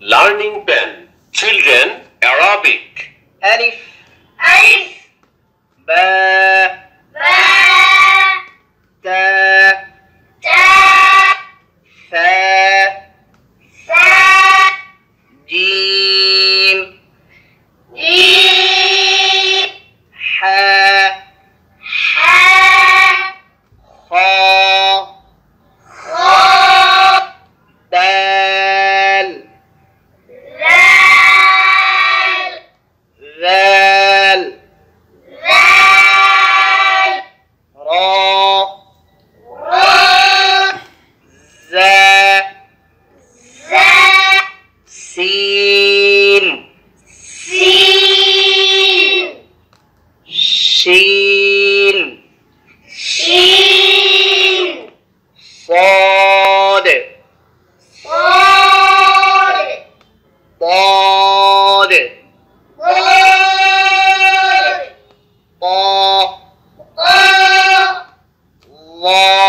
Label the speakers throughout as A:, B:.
A: Learning pen. Children, Arabic.
B: ألف
C: ألف
B: باء
C: باء
B: تاء
C: تاء
B: ثاء
C: ثاء
B: جيم
C: جيم
B: حاء
C: حاء
B: خاء
C: خاء
B: دال
C: ذال
B: ذال
C: ذال
B: راء
C: راء
B: زاء
C: زاء
B: سين
C: سين
B: شين
C: شين
B: صاد
C: صاد
B: ضاد
C: ضاد
B: طاء
C: ضاء
B: ظا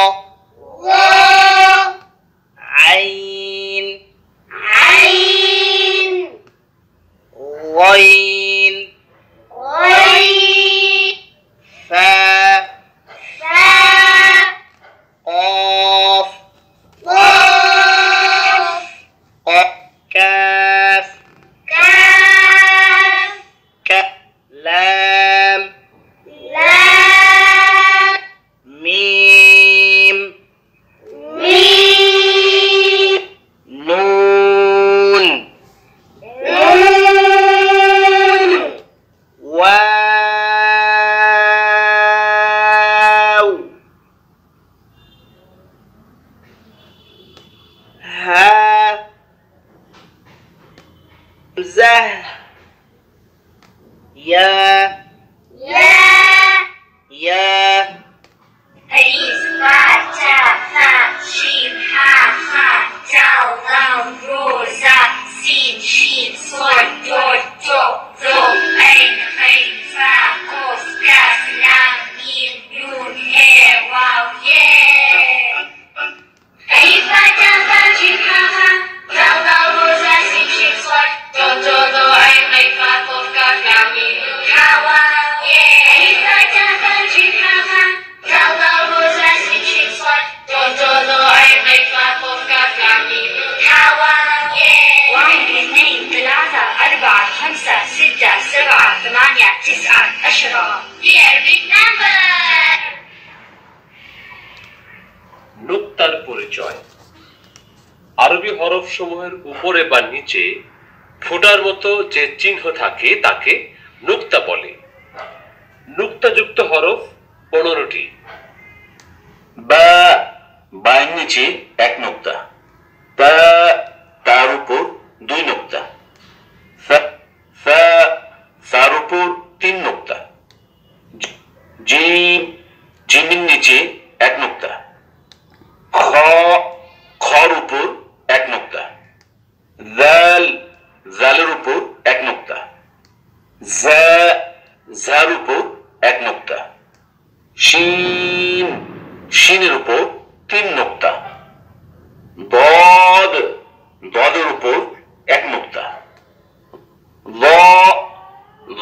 C: ضاء
B: عين
C: عين
B: غين
C: غين
B: فاء
C: فاء
B: قاف
C: قاف
B: كاف
C: كاف
B: لام
C: لام
B: ميم
C: ميم
B: نون
C: نون
B: واو ها زه يا
C: يا ألف باء تاء ثاء شين حاء خاء دال لام رو زاء سين شين صاد ضاد ضاء ظاء عين غين فاء قاف كاف لام ميم نون هاء واو ياء ألف باء تاء ثاء شين حاء خاء دال لام رو زاء سين شين صاد ضاد ضاء ظاء عين غين فاء قاف كاف لام ميم نون هاء واو ياء ألف باء تاء ثاء شين حاء خاء دال لام رو زاء سين شين صاد ضاد ضاء ظاء عين غين فاء قاف كاف لام ميم نون هاء واو ياء واحد اثنين ثلاثة أربعة خمسة ستة سبعة ثمانية تسعة 10 The Arabic number
A: নুক্তার পরিচয়। আরবি হরফ সমূহের উপরে বা নিচে ফোঁটার মতো যে চিহ্ন থাকে তাকে নুক্তা বলে। নুক্তাযুক্ত হরফ 15টি।
D: বা বায়ের নিচে এক নোক্তা, তা তার উপর দুই নোক্তা, ফা তার উপর তিন নোক্তা, জিম জিমের নিচে এক নোক্তা, খ খর উপর এক নোক্তা, জাল জালের উপর এক নোক্তা, জা ঝার উপর এক নোক্তা, শিন শিনের উপর তিন নোক্তা, দদ দদের উপর এক নোক্তা, ল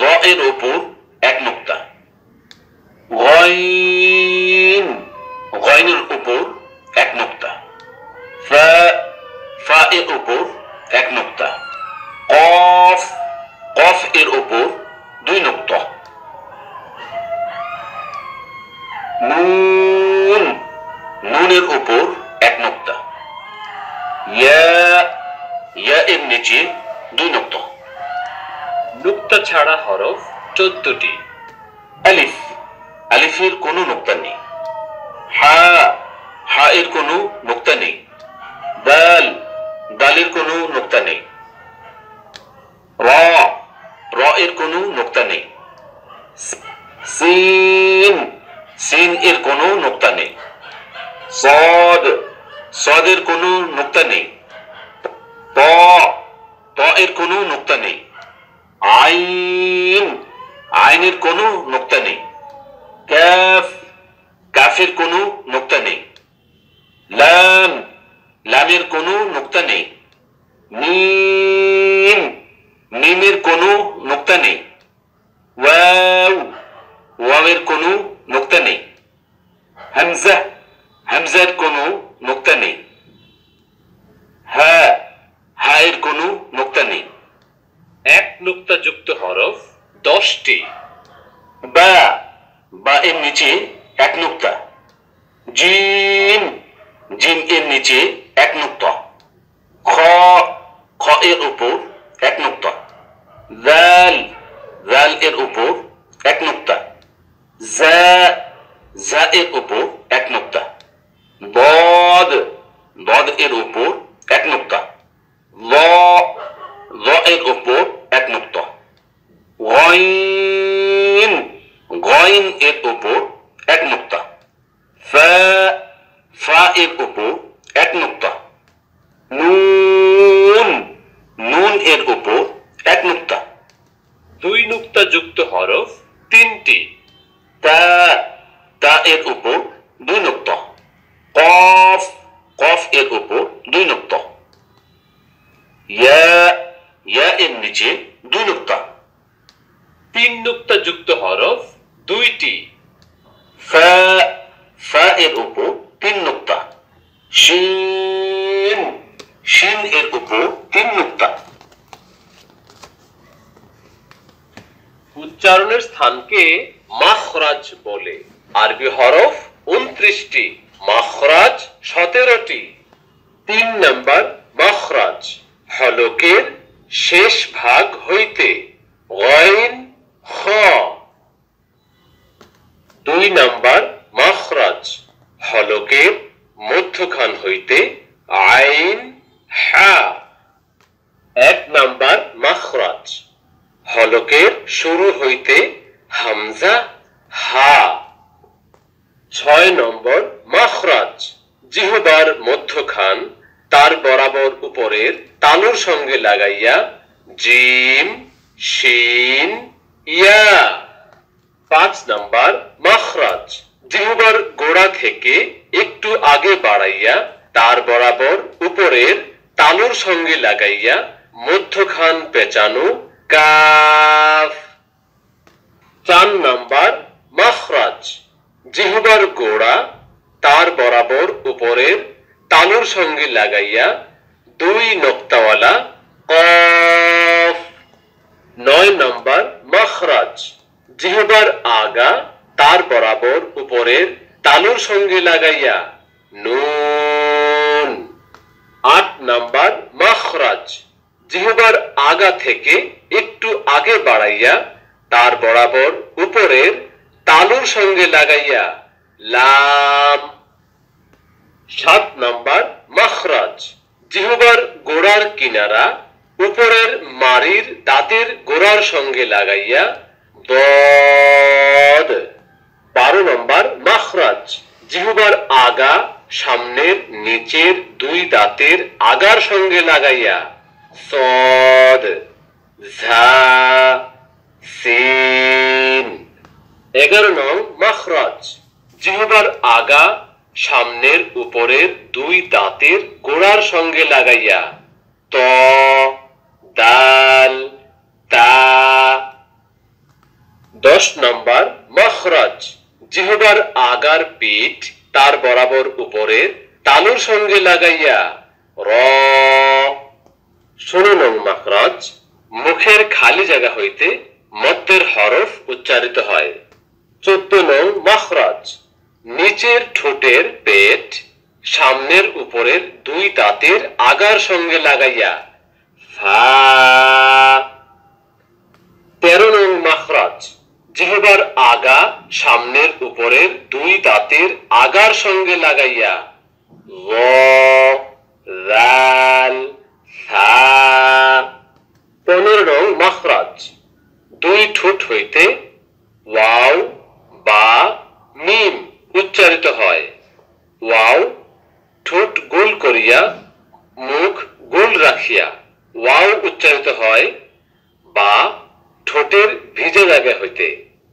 D: ল এর উপর এক নোক্তা, গইন গইনের উপর এক নোক্তা, ফা ফা এর উপর এক নোক্তা, কফ কফ এর উপর দুই নোক্তা, নুন নুনের উপর এক নোক্তা, ইয়া ইয়া এর নিচে দুই নোক্তা।
A: নুক্তা ছাড়া হরফ 14টি।
D: আলিফ আলিফের কোনো নোক্তা নেই, হা হা এর কোনো নোক্তা নেই, দাল দালের কোনো নোক্তা নেই, র র এর কোনো নোক্তা নেই, সিন সিন এর কোনো নোক্তা নেই, সদ সদের কোনো নোক্তা নেই, ত ত এর কোনো নোক্তা নেই, আইন আইনের কোনো নোক্তা নেই, কাফ কাফের কোনো নোক্তা নেই, লাম লামের কোনো নোক্তা নেই, মিম মিমের কোনো নুক্তা নেই। ওয়াও ওয়াওয়ের কোনো নুক্তা নেই। হামজা হামজার কোনো নুক্তা নেই। হা হায়ের কোনো নুক্তা নেই।
A: এক নুক্তা যুক্ত হরফ 10টি।
D: বা বা এর নিচে এক নুক্তা। জিম জিম এর নিচে এক নুক্তা। খ খ এর উপর এক নুক্তা। জাল জাল এর উপর এক নুক্তা। জা জা এর উপর এক নুক্তা। বদ বদ এর উপর এক নুক্তা। ল ল এর উপর এক নুক্তা। গইন গইন এর উপর এক নুক্তা। ফা ফা এর উপর এক নুক্তা। নুন নুন এর উপর এক নুক্তা।
A: 2 নুক্তা যুক্ত হরফ 3টি।
D: তা তা এর উপর 2 নুক্তা। কফ কফ এর উপর 2 নুক্তা। ইয়া ইয়া এর নিচে 2 নুক্তা।
A: 3 নুক্তা যুক্ত হরফ 2টি।
D: ফা ফা এর উপর 3 নুক্তা। শিন শিন এর উপর 3 নুক্তা।
A: উচ্চারণের স্থানকে মাখরাজ বলে। আরবি হরফ 29টি, মাখরাজ 17টি। 3 নাম্বার মাখরাজ, হলকের শেষ ভাগ হইতে গইন খ। 2 নাম্বার মাখরাজ, হলকের মধ্যখান হইতে আইন হা। 1 নাম্বার মাখরাজ, হলকের শুরু হইতে হামজা হা। 6 নম্বর মাখরাজ, জিহ্বার মধ্যখান তার বরাবর উপরের তালুর সঙ্গে লাগাইয়া জিম শিন ইয়া। 5 নাম্বার মাখরাজ, জিহ্বার গোড়া থেকে একটু আগে বাড়াইয়া তার বরাবর উপরের তালুর সঙ্গে লাগাইয়া মধ্যখান পেঁচানো কাফ। 4 নাম্বার মাখরাজ, জিহ্বার গোড়া তার বরাবর উপরের তালুর সঙ্গে লাগাইয়া 2 নোক্তাওয়ালা কফ। 9 নাম্বার মাখরাজ, জিহ্বার আগা তার বরাবর উপরের তালুর সঙ্গে লাগাইয়া নুন। 8 নাম্বার মাখরাজ, জিহ্বার আগা থেকে একটু আগে বাড়াইয়া তার বরাবর উপরের তালুর সঙ্গে লাগাইয়া লাম। 7 নাম্বার মাখরাজ, জিহ্বার গোড়ার কিনারা উপরের মারির দাঁতের গোড়ার সঙ্গে লাগাইয়া দদ। 12 নম্বর মাখরাজ, জিহ্বার আগা সামনের নিচের 2 দাঁতের আগার সঙ্গে লাগাইয়া সদ ঝা সিন। 11 নং মাখরাজ, জিহ্বার আগা সামনের উপরের 2 দাঁতের গোড়ার সঙ্গে লাগাইয়া ত দাল তা। 10 নম্বর মাখরাজ, জিহ্বার আগার পিঠ তার বরাবর উপরের তালুর সঙ্গে লাগাইয়া র। 16 নং মাখরাজ, মুখের খালি জায়গা হইতে মদ্দের হরফ উচ্চারিত হয়। 14 নং মাখরাজ, নিচের ঠোঁটের পেট সামনের উপরের 2 দাঁতের আগার সঙ্গে লাগাইয়া ফা। 13 নং মাখরাজ, জিহ্বার আগা সামনের উপরের 2 দাঁতের আগার সঙ্গে লাগাইয়া গ রাল সা। 15 নং মাখরাজ, 2 ঠোঁট হইতে ওয়াও বা মিম উচ্চারিত হয়। ওয়াও ঠোঁট গোল করিয়া মুখ গোল রাখিয়া ওয়াও উচ্চারিত হয় বা ঠোঁটের ভিজে জায়গা হইতে,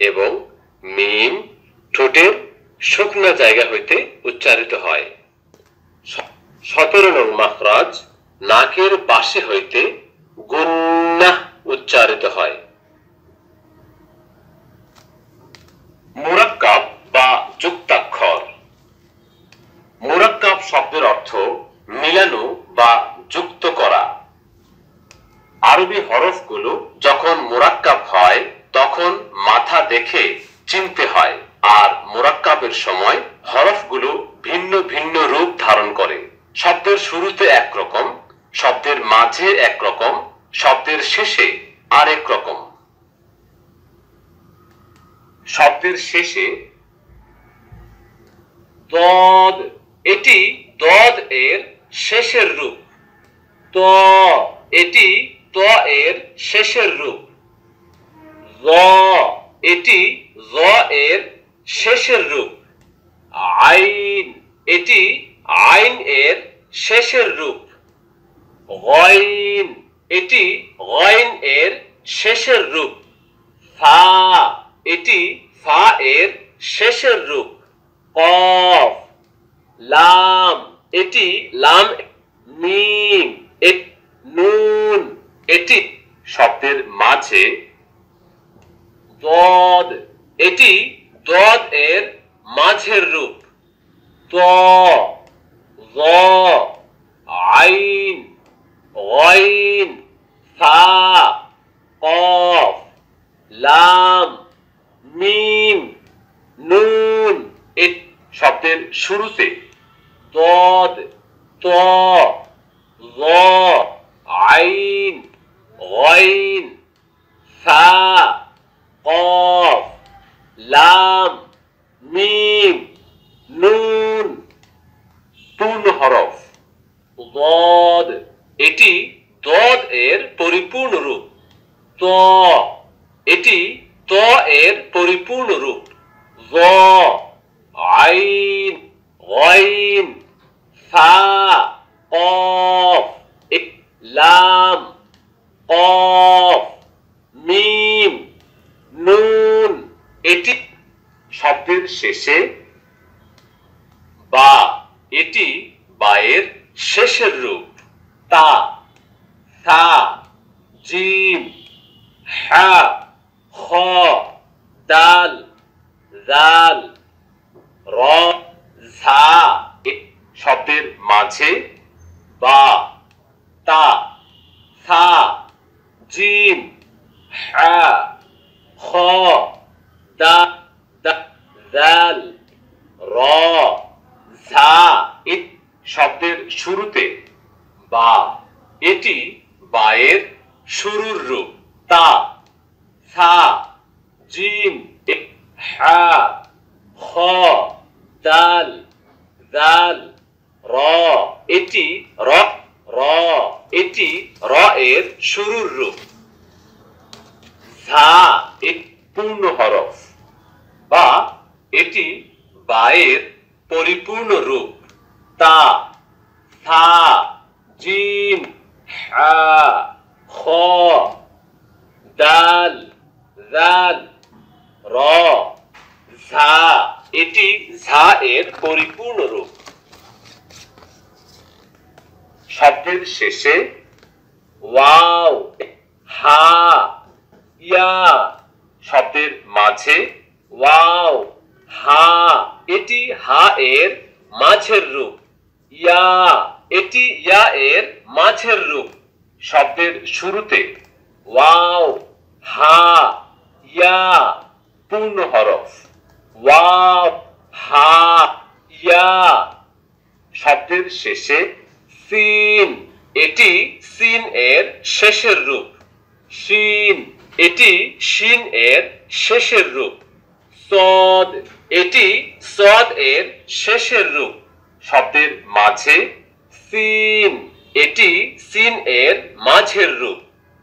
A: এবং মিম ঠোঁটের শুকনা জায়গা হইতে উচ্চারিত হয়। 17 নং মাখরাজ, নাকের পাশে হইতে গুন্নাহ উচ্চারিত হয়। মুরাক্কাব বা যুক্তাক্ষর। মুরাক্কাব শব্দের অর্থ মিলানো বা যুক্ত করা। আরবি হরফগুলো যখন মুরাক্কাব হয় তখন মাথা দেখে চিনতে হয়, আর মুরাক্কাবের সময় হরফগুলো ভিন্ন ভিন্ন রূপ ধারণ করে। শব্দের শুরুতে একরকম, শব্দের মাঝে একরকম, শব্দের শেষে আরেক রকম। শব্দের শেষে দদ, এটি দদ এর শেষের রূপ। ত, এটি ত এর শেষের রূপ। জ, এটি জ এর শেষের রূপ। আইন, এটি আইন এর শেষের রূপ। গইন, এটি গইন এর শেষের রূপ। ফা, এটি ফা এর শেষের রূপ। কফ, লাম, এটি লাম। মিম, নুন, এটি শব্দের মাঝে। দদ, এটি দদ এর মাঝের রূপ। ত, জ, আইন, গইন, ফা, কফ, লাম, মিম, নুন, শব্দের শুরুতে দদ, ত, জ, আইন, গইন, ফা, কফ, লাম, মিম, নুন। পূর্ণ হরফ। দদ, এটি দদ এর পরিপূর্ণ রূপ। ত, এটি ত এর পরিপূর্ণ রূপ। জ, আইন, গইন, ফা, কফ, লাম, কফ, মিম, নুন, এটি শব্দের শেষে। বা, এটি বায়ের শেষের রূপ। তা, থা, জিম, হা, খ, দাল, জাল, র, ঝা, শব্দের মাঝে। বা, তা, থা, জিম, হা, খ, দাল, জাল, র, ঝা, শব্দের শুরুতে। বা, এটি বায়ের শুরুর রূপ। তা, থা, জিম, হা, খ, দাল, জাল, র, এটি র, এটি র এর শুরুর রূপ। ঝা, পূর্ণ হরফ। বা, এটি বায়ের পরিপূর্ণ রূপ। তা, থা, জিম, হা, খ, দাল, জাল, র, ঝা, এটি ঝা এর পরিপূর্ণ রূপ। শব্দের শেষে ওয়াও, হা, ইয়া, শব্দের মাঝে। ওয়াও, হা, এটি হা এর মাঝের রূপ। ইয়া, এটি ইয়া এর মাঝের রূপ। শব্দের শুরুতে ওয়াও, হা, ইয়া, পূর্ণ হরফ। ওয়াও, হা, ইয়া। শব্দের শেষে সিন, এটি সিন এর শেষের রূপ। শিন, এটি শিন এর শেষের রূপ। সদ, এটি সদ এর শেষের রূপ। শব্দের মাঝে। সিন, এটি সিন এর মাঝের রূপ।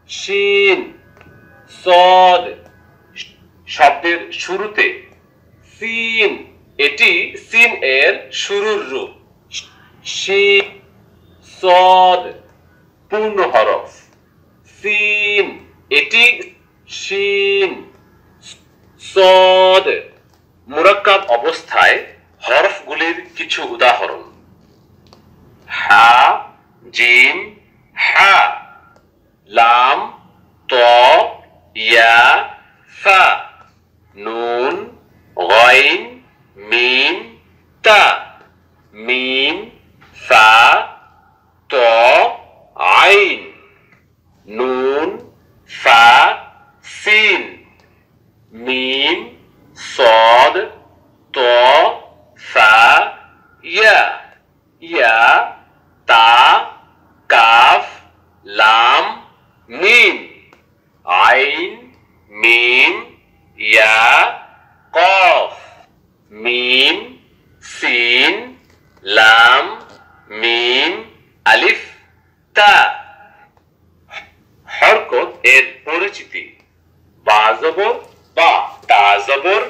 A: শিন, সদ, শব্দের শুরুতে। সিন, এটি সিন এর শুরুর রূপ। শিন, সদ, পূর্ণ হরফ। সিন, এটি শিন, সদ। মুরাক্কাব অবস্থায় হরফগুলির কিছু উদাহরণ: হা, জিম, ইয়া ফা নুন গইন মিম তা মিম ফা ত আইন নুন ফা সিন মিম صاد ত ফা ইয়া ইয়া তা কাফ লাম মিম আইন মিম ইয়া কফ মিম সিন লাম মিম আলিফ তা হরকত এর পরিচিতি বা জবর বা তা জবর